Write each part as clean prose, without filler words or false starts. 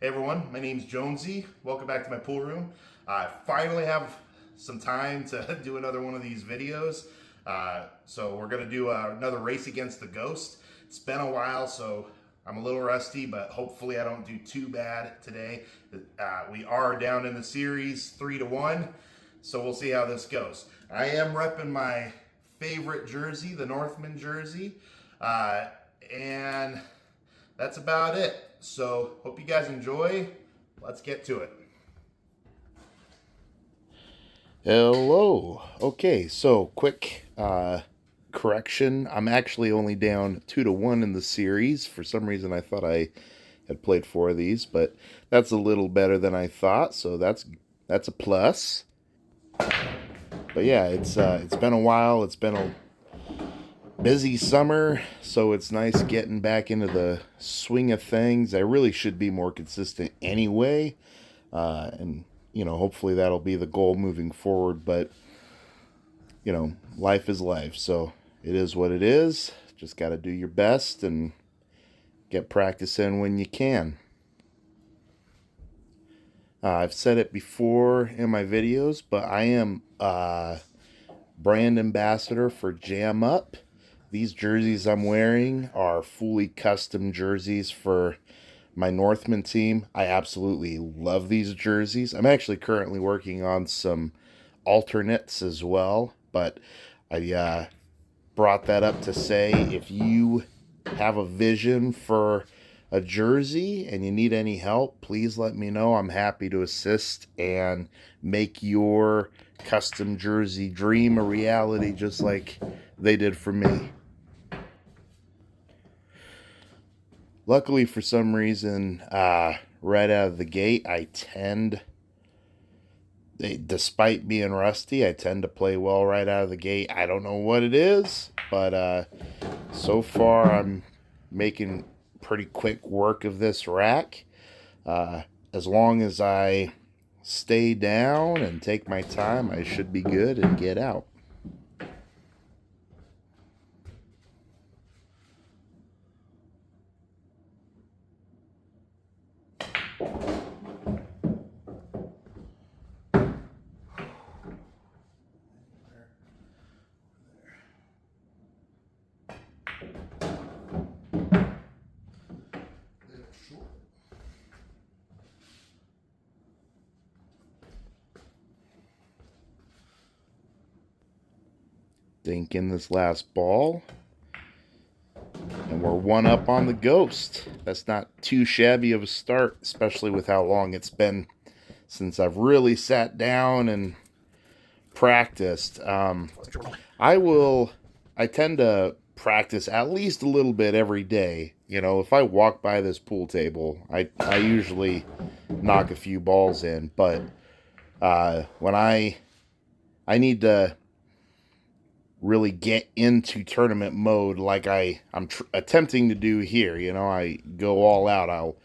Hey everyone, my name's Jonesy. Welcome back to my pool room. I finally have some time to do another one of these videos. So we're gonna do another race against the ghost. It's been a while, so I'm a little rusty, but hopefully I don't do too bad today. We are down in the series 3-1, so we'll see how this goes. I am repping my favorite jersey, the Northman jersey, and that's about it. So hope you guys enjoy. Let's get to it. Hello. Okay, so quick correction. I'm actually only down 2-1 in the series. For some reason I thought I had played 4 of these, but that's a little better than I thought, so that's a plus. But yeah, it's been a while. It's been a busy summer, so it's nice getting back into the swing of things. I really should be more consistent anyway, and you know, hopefully that'll be the goal moving forward. But you know, life is life, so it is what it is. Just got to do your best and get practice in when you can. I've said it before in my videos, but I am brand ambassador for Jam Up. These jerseys I'm wearing are fully custom jerseys for my Northman team. I absolutely love these jerseys. I'm actually currently working on some alternates as well, but I brought that up to say if you have a vision for a jersey and you need any help, please let me know. I'm happy to assist and make your custom jersey dream a reality, just like they did for me. Luckily, for some reason, right out of the gate, despite being rusty, I tend to play well right out of the gate. I don't know what it is, but so far I'm making pretty quick work of this rack. As long as I stay down and take my time, I should be good and get out. Dink in this last ball. And we're 1 up on the ghost. That's not too shabby of a start, especially with how long it's been since I've really sat down and practiced. I tend to practice at least a little bit every day. You know, if I walk by this pool table, I usually knock a few balls in, but when I need to really get into tournament mode like I'm attempting to do here. You know, I go all out. I'll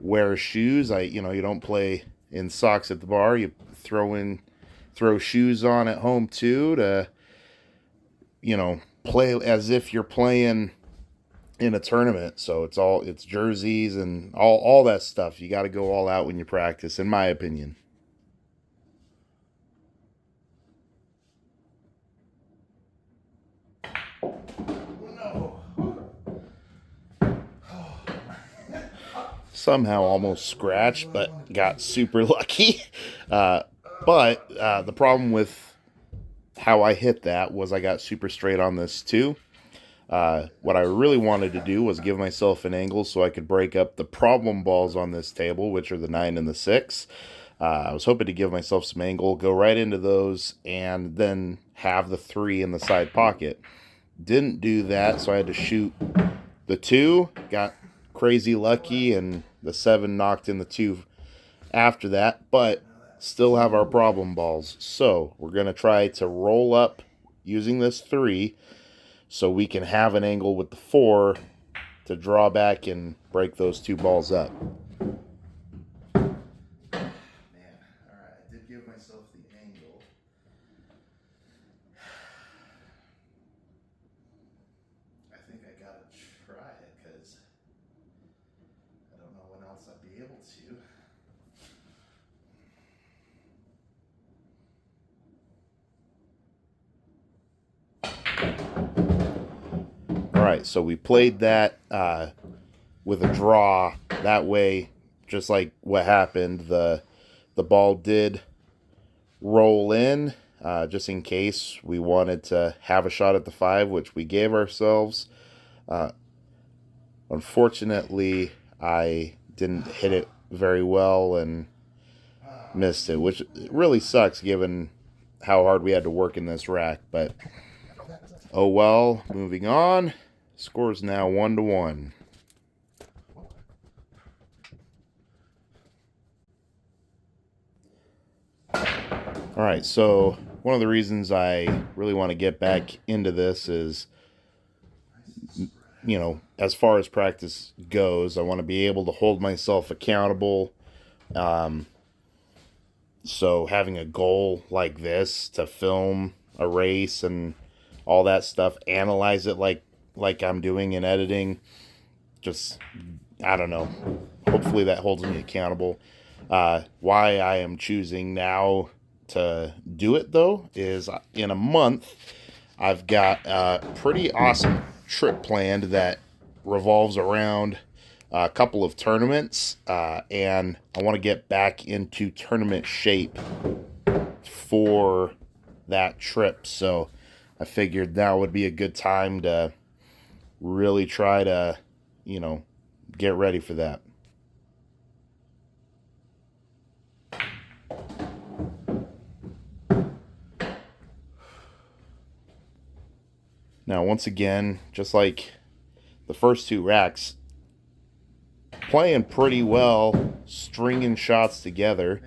wear shoes. You don't play in socks at the bar. You throw shoes on at home too to, you know, play as if you're playing in a tournament. So it's jerseys and all that stuff. You got to go all out when you practice, in my opinion. Somehow almost scratched, but got super lucky. But the problem with how I hit that was I got super straight on this too. What I really wanted to do was give myself an angle so I could break up the problem balls on this table, which are the 9 and the 6. I was hoping to give myself some angle, go right into those, and then have the 3 in the side pocket. Didn't do that, so I had to shoot the 2. Got crazy lucky, and the 7 knocked in the 2 after that, but still have our problem balls. So we're going to try to roll up using this 3 so we can have an angle with the 4 to draw back and break those 2 balls up. Man, all right, I did give myself the angle. I think I gotta try it because I don't know when else I'd be able to. All right, so we played that with a draw. That way, just like what happened, the ball did roll in, just in case we wanted to have a shot at the 5, which we gave ourselves. Unfortunately, I didn't hit it very well and missed it, which really sucks given how hard we had to work in this rack. But oh well, moving on. Score's now 1-1. All right, so one of the reasons I really want to get back into this is, you know, as far as practice goes, I want to be able to hold myself accountable. So having a goal like this to film a race and all that stuff, analyze it like I'm doing in editing, just, I don't know. Hopefully that holds me accountable. Why I am choosing now to do it, though, is in a month, I've got a pretty awesome trip planned that revolves around a couple of tournaments, and I want to get back into tournament shape for that trip. So I figured now would be a good time to really try to, you know, get ready for that. Now, once again, just like the first 2 racks, playing pretty well, stringing shots together,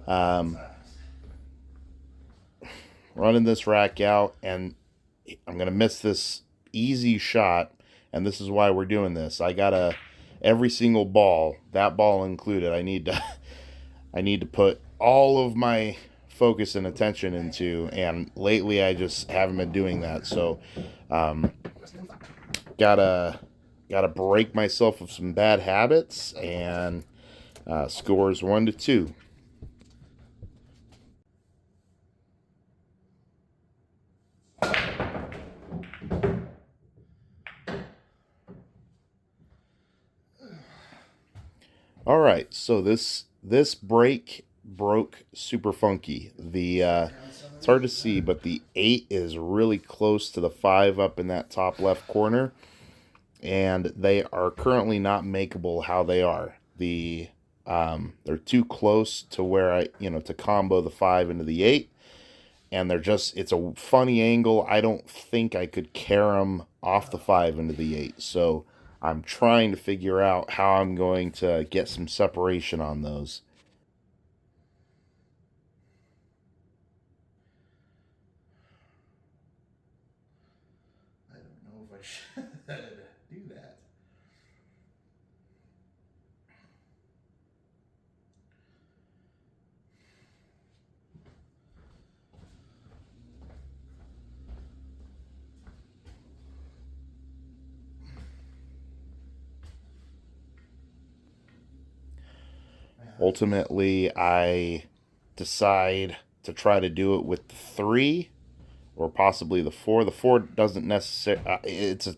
running this rack out, and I'm going to miss this easy shot, and this is why we're doing this. I got every single ball, that ball included, I need to put all of my focus and attention into, and lately I just haven't been doing that. So gotta break myself of some bad habits, and scores 1-2. All right, so this break broke super funky. It's hard to see, but the 8 is really close to the 5 up in that top left corner, and they are currently not makeable how they are. They're too close to where to combo the 5 into the 8, and it's a funny angle. I don't think I could carry them off the 5 into the 8, so I'm trying to figure out how I'm going to get some separation on those. I don't know if I should do that. Ultimately, I decide to try to do it with the 3 or possibly the 4. The 4 doesn't necessarily, it's a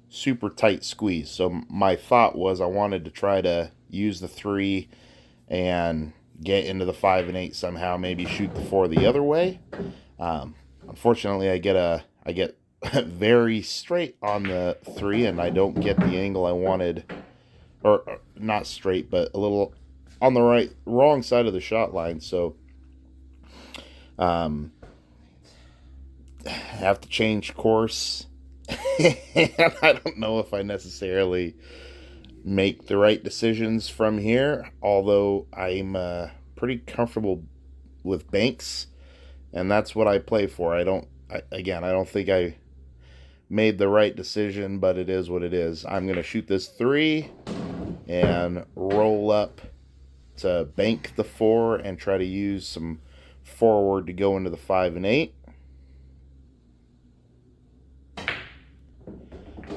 super tight squeeze. So my thought was I wanted to try to use the 3 and get into the 5 and 8 somehow, maybe shoot the 4 the other way. Unfortunately, I get very straight on the 3, and I don't get the angle I wanted, or not straight, but a little on the wrong side of the shot line. So have to change course. And I don't know if I necessarily make the right decisions from here, although I'm pretty comfortable with banks, and that's what I play for. I don't think I made the right decision, but it is what it is. I'm going to shoot this 3 and roll up to bank the 4 and try to use some forward to go into the 5 and 8.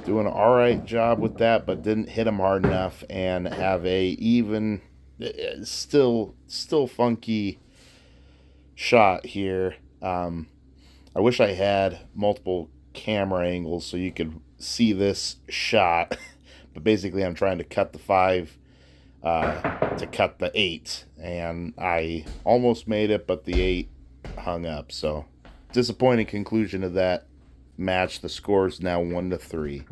Doing an alright job with that, but didn't hit him hard enough and have a even still funky shot here. I wish I had multiple camera angles so you could see this shot, but basically I'm trying to cut the 5 to cut the 8, and I almost made it, but the 8 hung up. So disappointing conclusion of that match. The score is now 1-3.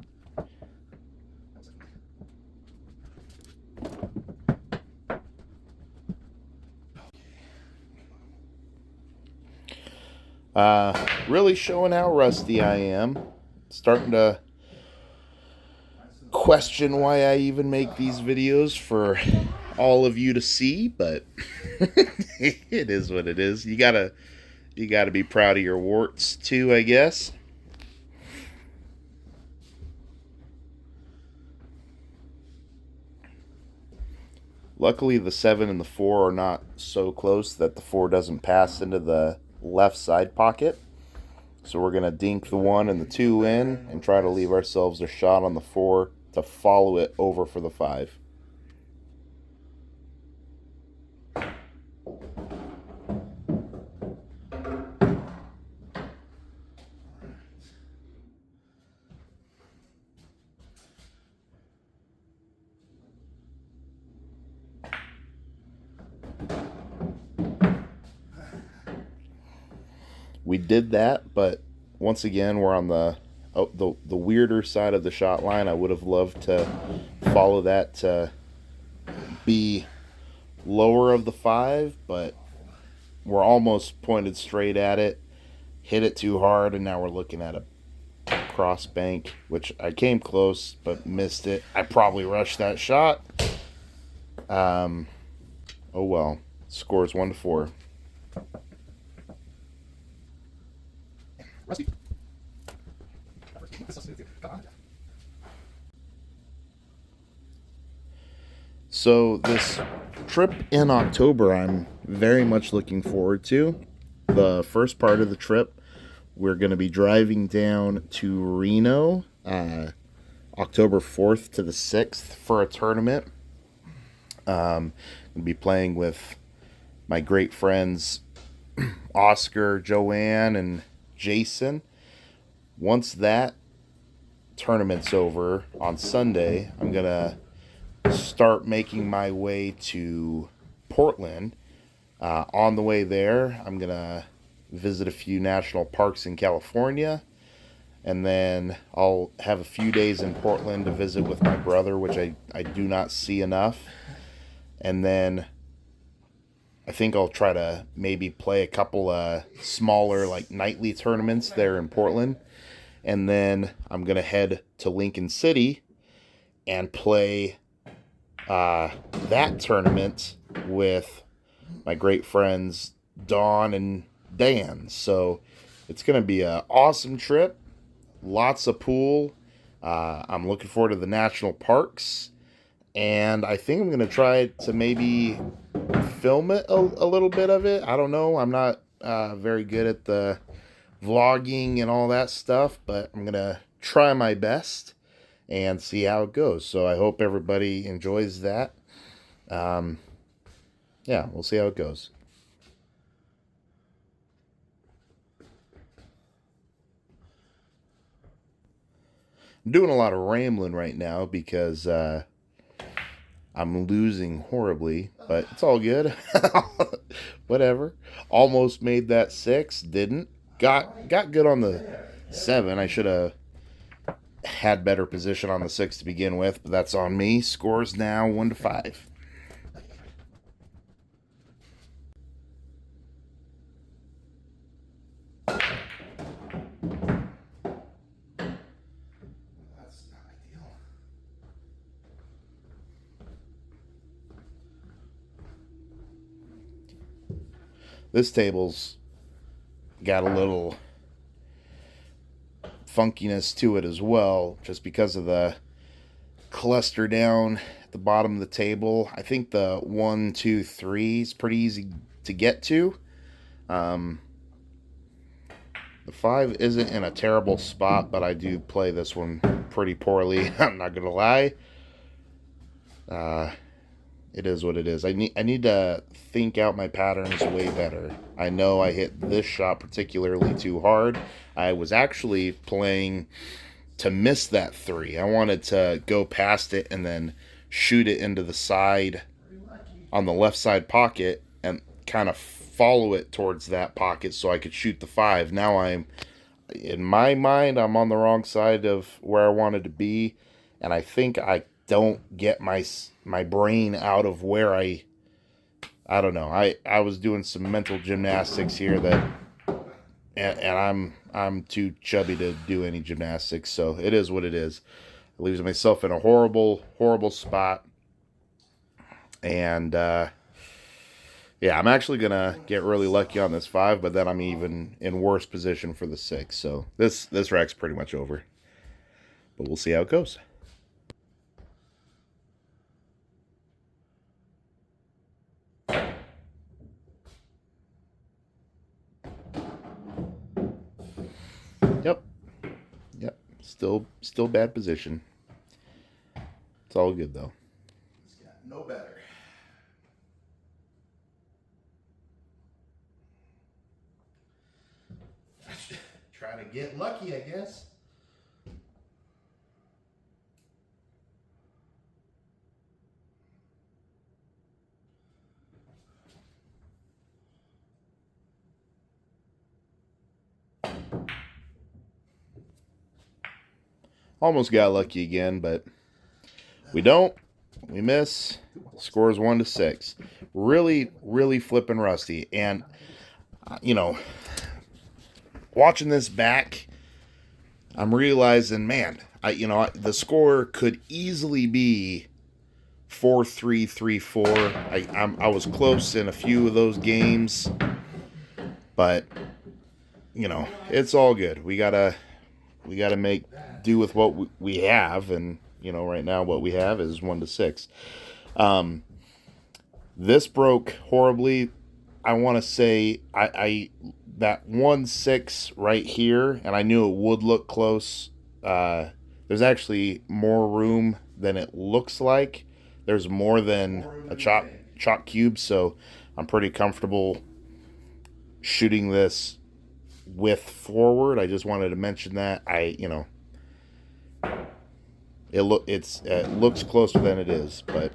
Really showing how rusty I am. Starting to question why I even make these videos for all of you to see, but it is what it is. You gotta be proud of your warts too, I guess. Luckily, the 7 and the 4 are not so close that the 4 doesn't pass into the left side pocket. So we're going to dink the 1 and the 2 in and try to leave ourselves a shot on the 4 to follow it over for the 5. We did that, but once again, we're on the weirder side of the shot line. I would have loved to follow that to be lower of the 5, but we're almost pointed straight at it. Hit it too hard, and now we're looking at a cross bank, which I came close, but missed it. I probably rushed that shot. Oh well. Score is 1-4. So this trip in October I'm very much looking forward to. The first part of the trip, we're going to be driving down to Reno October 4th to the 6th for a tournament. I'm going to be playing with my great friends Oscar, Joanne, and Jason. Once that tournament's over on Sunday, I'm going to start making my way to Portland. On the way there, I'm going to visit a few national parks in California, and then I'll have a few days in Portland to visit with my brother, which I do not see enough. And then I think I'll try to maybe play a couple smaller, like, nightly tournaments there in Portland. And then I'm going to head to Lincoln City and play that tournament with my great friends Dawn and Dan. So it's going to be an awesome trip. Lots of pool. I'm looking forward to the national parks. And I think I'm going to try to maybe film it a little bit of it. I don't know. I'm not very good at the vlogging and all that stuff, but I'm going to try my best and see how it goes. So I hope everybody enjoys that. Yeah, we'll see how it goes. I'm doing a lot of rambling right now because I'm losing horribly, but it's all good. Whatever. Almost made that 6, didn't. Got good on the 7. I should have had better position on the 6 to begin with, but that's on me. Scores now 1-5. This table's got a little funkiness to it as well, just because of the cluster down at the bottom of the table. I think the 1, 2, 3 is pretty easy to get to. The 5 isn't in a terrible spot, but I do play this one pretty poorly. I'm not gonna lie. It is what it is. I need to think out my patterns way better. I know I hit this shot particularly too hard. I was actually playing to miss that 3. I wanted to go past it and then shoot it into the side on the left side pocket and kind of follow it towards that pocket so I could shoot the 5. Now in my mind, I'm on the wrong side of where I wanted to be, and I think I don't get my brain out of where I don't know. I was doing some mental gymnastics here and I'm too chubby to do any gymnastics, so it is what it is. It leaves myself in a horrible spot, and yeah, I'm actually gonna get really lucky on this 5, but then I'm even in worse position for the 6. So this rack's pretty much over, but we'll see how it goes. Yep. Still bad position. It's all good though. It's got no better. Try to get lucky, I guess. Almost got lucky again, but we don't. We miss. Scores 1-6. Really flipping rusty. And, you know, watching this back, I'm realizing, man, the score could easily be 4-3, 3-4. I was close in a few of those games, but it's all good. We gotta make do with what we have, and right now what we have is 1-6. This broke horribly. I want to say I that 1-6 right here, and I knew it would look close. There's actually more room than it looks like. There's more than a chalk cube, so I'm pretty comfortable shooting this with forward. I just wanted to mention that. It looks closer than it is, but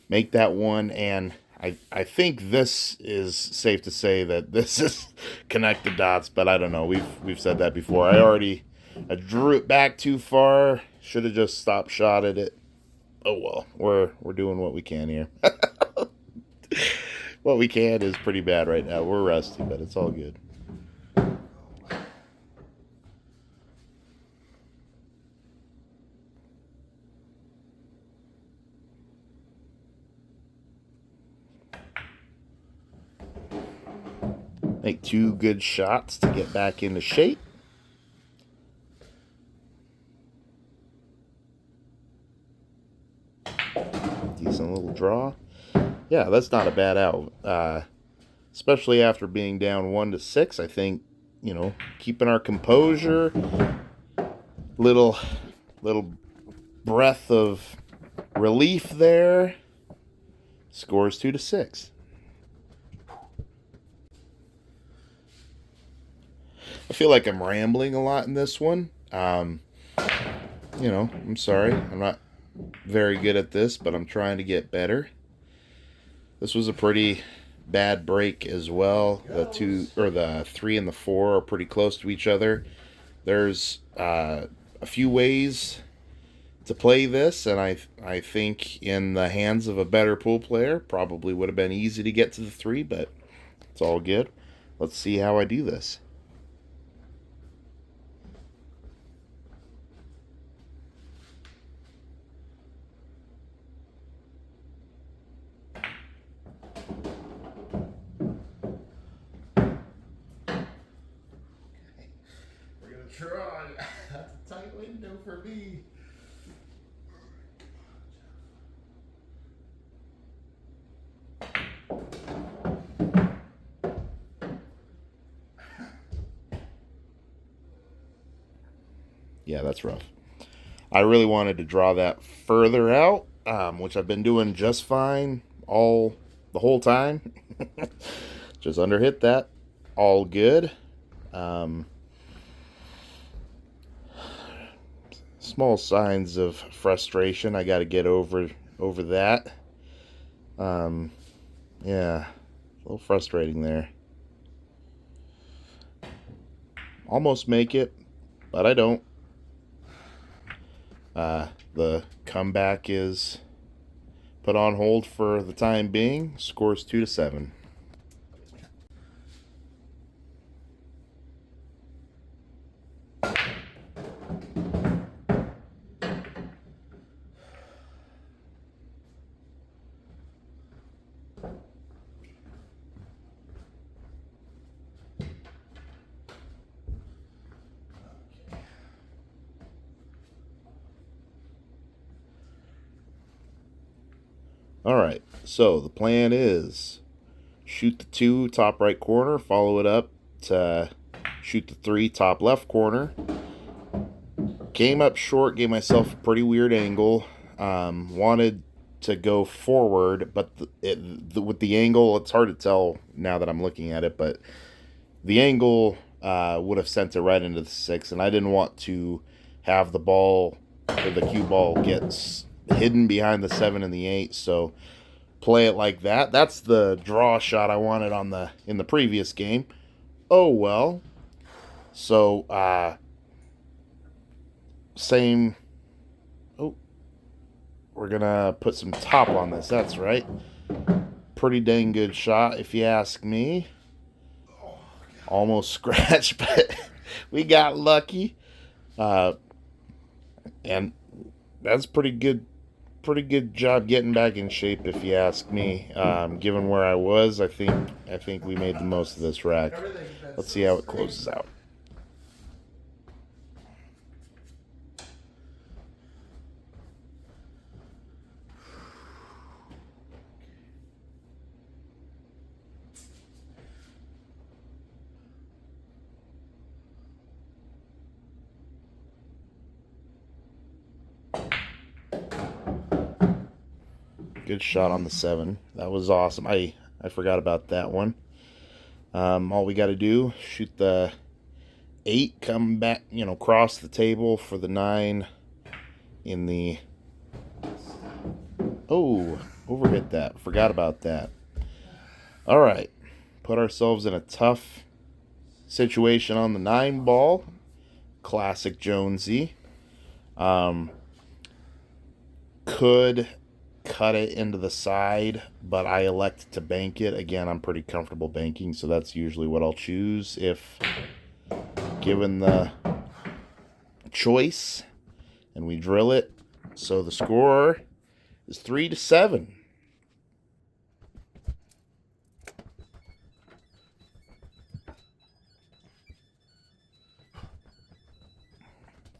make that one, and I think this is safe to say that this is connected dots, but I don't know. We've said that before. I drew it back too far. Should have just stopped shot at it. Oh well, we're doing what we can here. What we can is pretty bad right now. We're rusty, but it's all good. Make 2 good shots to get back into shape. Decent little draw. Yeah, that's not a bad out. Especially after being down 1-6, I think, keeping our composure, little breath of relief there. Scores 2-6. I feel like I'm rambling a lot in this one. I'm sorry. I'm not very good at this, but I'm trying to get better. This was a pretty bad break as well. The 3 and the 4 are pretty close to each other. There's a few ways to play this, and I think in the hands of a better pool player, probably would have been easy to get to the 3, but it's all good. Let's see how I do this. Try. That's a tight window for me. Yeah, that's rough. I really wanted to draw that further out, which I've been doing just fine the whole time. Just underhit that. All good. Small signs of frustration. I got to get over that. Yeah, a little frustrating there. Almost make it, but I don't. The comeback is put on hold for the time being. Scores 2-7. Alright, so the plan is shoot the 2 top right corner, follow it up to shoot the 3 top left corner. Came up short, gave myself a pretty weird angle. Wanted to go forward, but with the angle, it's hard to tell now that I'm looking at it, but the angle would have sent it right into the 6, and I didn't want to have the ball, or the cue ball, get hidden behind the 7 and the 8, so play it like that. That's the draw shot I wanted in the previous game. Oh well. So same. Oh, we're gonna put some top on this. That's right. Pretty dang good shot, if you ask me. Almost scratched, but we got lucky. And that's pretty good job getting back in shape, if you ask me. Given where I was, I think we made the most of this rack. Let's see how it closes out. Good shot on the 7. That was awesome. I forgot about that one. All we got to do, shoot the 8, come back, cross the table for the 9 in the... Oh, overhit that. Forgot about that. All right. Put ourselves in a tough situation on the 9 ball. Classic Jonesy. Could cut it into the side, but I elect to bank it. Again, I'm pretty comfortable banking, so that's usually what I'll choose if given the choice, and we drill it. So the score is 3-7.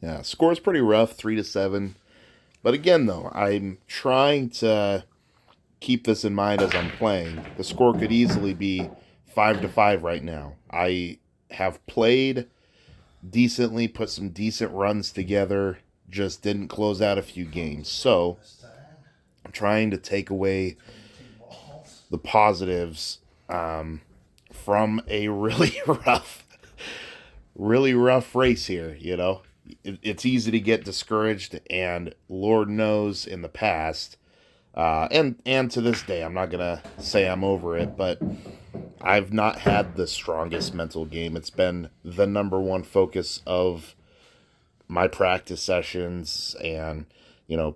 Yeah, score's pretty rough, 3-7. But again, though, I'm trying to keep this in mind as I'm playing. The score could easily be 5-5 right now. I have played decently, put some decent runs together, just didn't close out a few games. So I'm trying to take away the positives from a really rough race here, It's easy to get discouraged, and Lord knows in the past, and to this day, I'm not going to say I'm over it, but I've not had the strongest mental game. It's been the number one focus of my practice sessions and,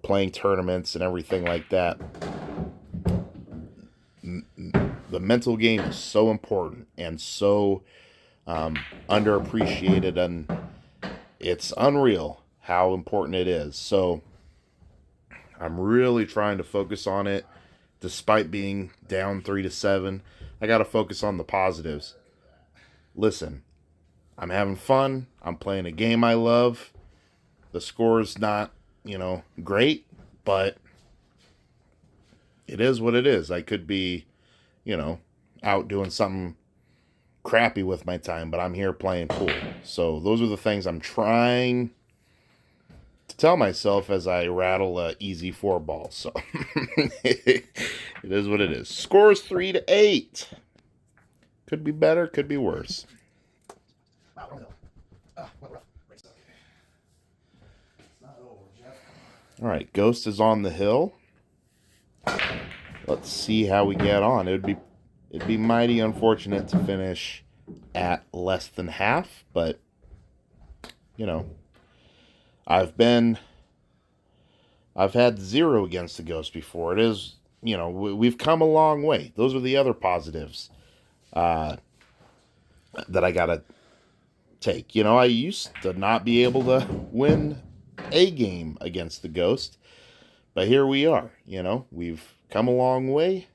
playing tournaments and everything like that. The mental game is so important and so underappreciated, and it's unreal how important it is. So I'm really trying to focus on it, despite being down 3-7. I got to focus on the positives. Listen, I'm having fun. I'm playing a game I love. The score's not, great, but it is what it is. I could be, out doing something crappy with my time, but I'm here playing pool. So those are the things I'm trying to tell myself as I rattle a easy 4 ball. So it is what it is. Scores 3-8. Could be better, could be worse. All right, Ghost is on the hill. Let's see how we get on. It'd be mighty unfortunate to finish at less than half, but you know, I've had 0 against the Ghost before. It is, you know, we've come a long way. Those are the other positives that I gotta take. You know, I used to not be able to win a game against the Ghost, but here we are. You know, we've come a long way.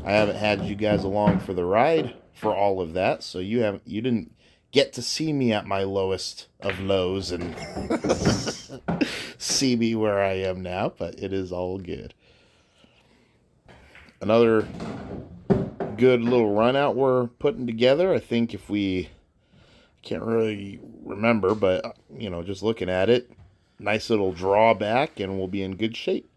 I haven't had you guys along for the ride for all of that, so you didn't get to see me at my lowest of lows and see me where I am now, but it is all good. Another good little run out we're putting together. I think if we can't really remember, but you know, just looking at it, nice little drawback and we'll be in good shape.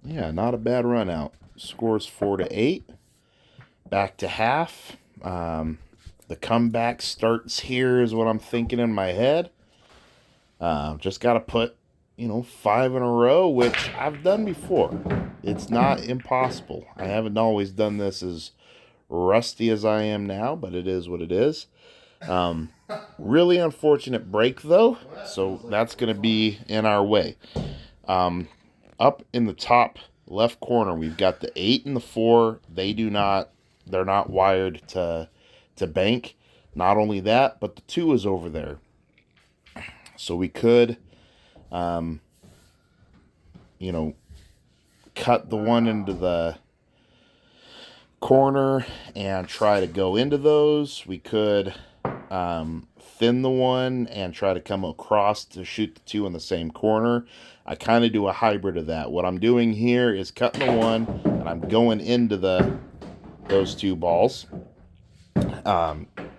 Yeah, not a bad run out. Scores 4-8. Back to half. The comeback starts here is what I'm thinking in my head. Just got to put, you know, 5 in a row, which I've done before. It's not impossible. I haven't always done this as rusty as I am now, but it is what it is. Really unfortunate break, though, so that's going to be in our way. Up in the top left corner, we've got the 8 and the 4. They're not wired to bank. Not only that, but the 2 is over there. So we could, you know, cut the 1 into the corner and try to go into those. We could thin the 1 and try to come across to shoot the 2 in the same corner. I kind of do a hybrid of that. What I'm doing here is cutting the 1 and I'm going into those 2 balls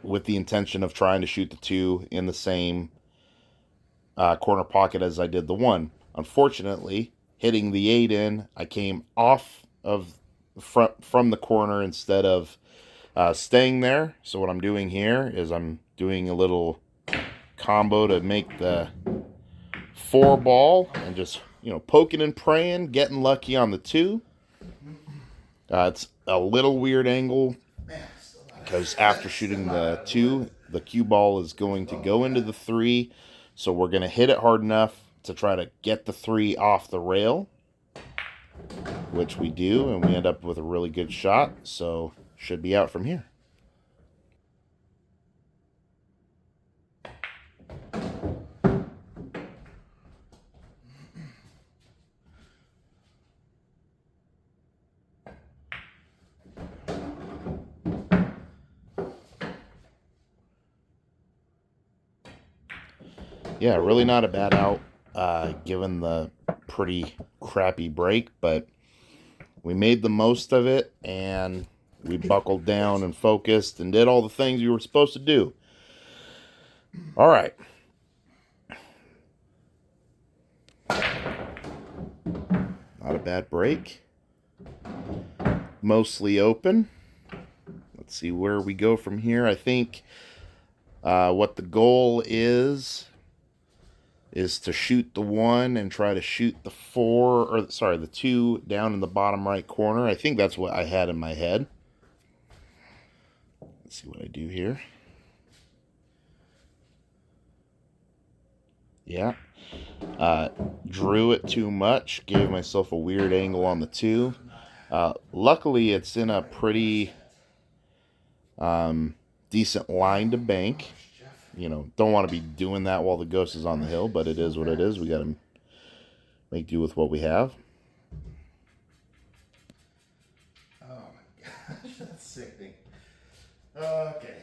with the intention of trying to shoot the 2 in the same corner pocket as I did the 1. Unfortunately, hitting the 8 in, I came off of from the corner instead of staying there. So what I'm doing here is I'm doing a little combo to make the 4 ball and just, you know, poking and praying, getting lucky on the 2. It's a little weird angle because after shooting the 2, the cue ball is going to go into the 3. So we're going to hit it hard enough to try to get the 3 off the rail, which we do, and we end up with a really good shot. So should be out from here. Yeah, really not a bad out, given the pretty crappy break, but we made the most of it, and we buckled down and focused and did all the things we were supposed to do. All right. Not a bad break. Mostly open. Let's see where we go from here. I think what the goal is to shoot the 1 and try to shoot the 4, or sorry, the 2 down in the bottom right corner. I think that's what I had in my head. Let's see what I do here. Yeah. Drew it too much, gave myself a weird angle on the 2. Luckily, it's in a pretty decent line to bank. you know, don't want to be doing that while the ghost is on the hill, but it is what it is. We got to make do with what we have. Oh my gosh, that's sickening. Okay.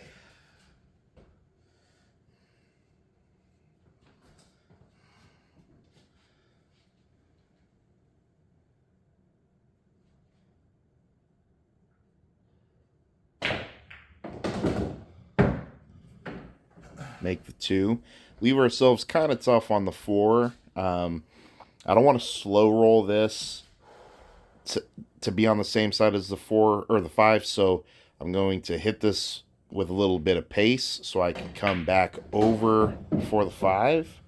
Make the 2. Leave ourselves kind of tough on the 4. I don't want to slow roll this to be on the same side as the 4 or the 5, so I'm going to hit this with a little bit of pace so I can come back over for the 5.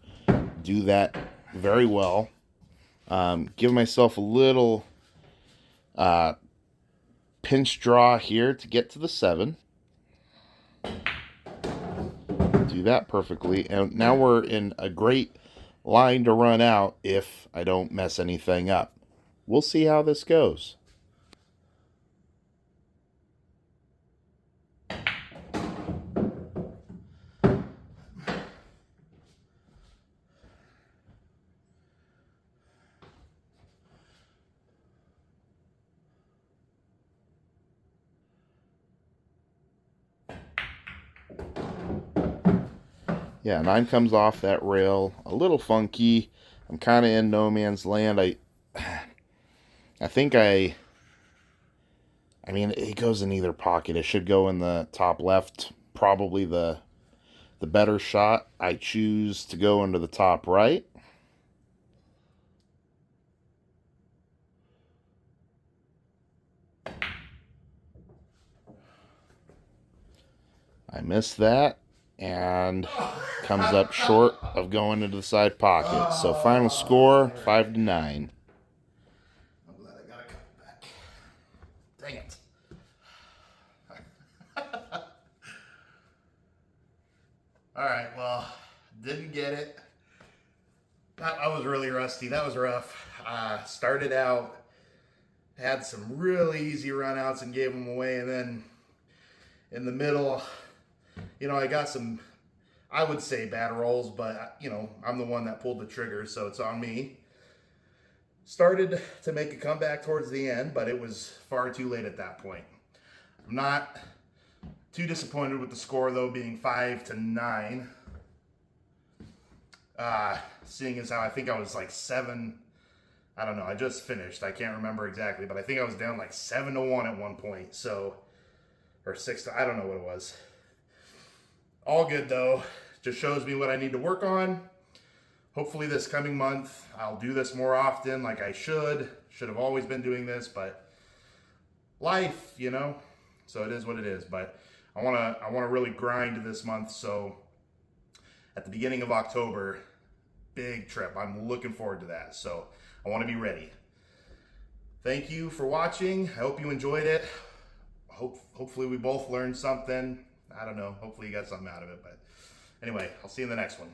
Do that very well. Give myself a little pinch draw here to get to the 7. Do that perfectly, and now we're in a great line to run out if I don't mess anything up. We'll see how this goes. Yeah, 9 comes off that rail, a little funky. I'm kind of in no man's land. I think I mean, it goes in either pocket. It should go in the top left, probably the better shot. I choose to go into the top right. I missed that, and comes up short of going into the side pocket. So final score, 5-9. I'm glad I got a couple back. Dang it. Alright, well, didn't get it. I was really rusty. That was rough. Started out, had some really easy runouts and gave them away, and then in the middle, you know, I got some, I would say, bad rolls, but, you know, I'm the one that pulled the trigger, so it's on me. Started to make a comeback towards the end, but it was far too late at that point. I'm not too disappointed with the score, though, being 5-9. Seeing as how I think I was like 7, I don't know, I just finished. I can't remember exactly, but I think I was down like 7-1 at one point, so, or 6 I don't know what it was. All good though. Just shows me what I need to work on. Hopefully this coming month, I'll do this more often like I should. Should have always been doing this, but life, you know? So it is what it is, but I wanna really grind this month, so at the beginning of October, big trip. I'm looking forward to that, so I wanna be ready. Thank you for watching. I hope you enjoyed it. Hopefully we both learned something. I don't know. Hopefully you got something out of it. But anyway, I'll see you in the next one.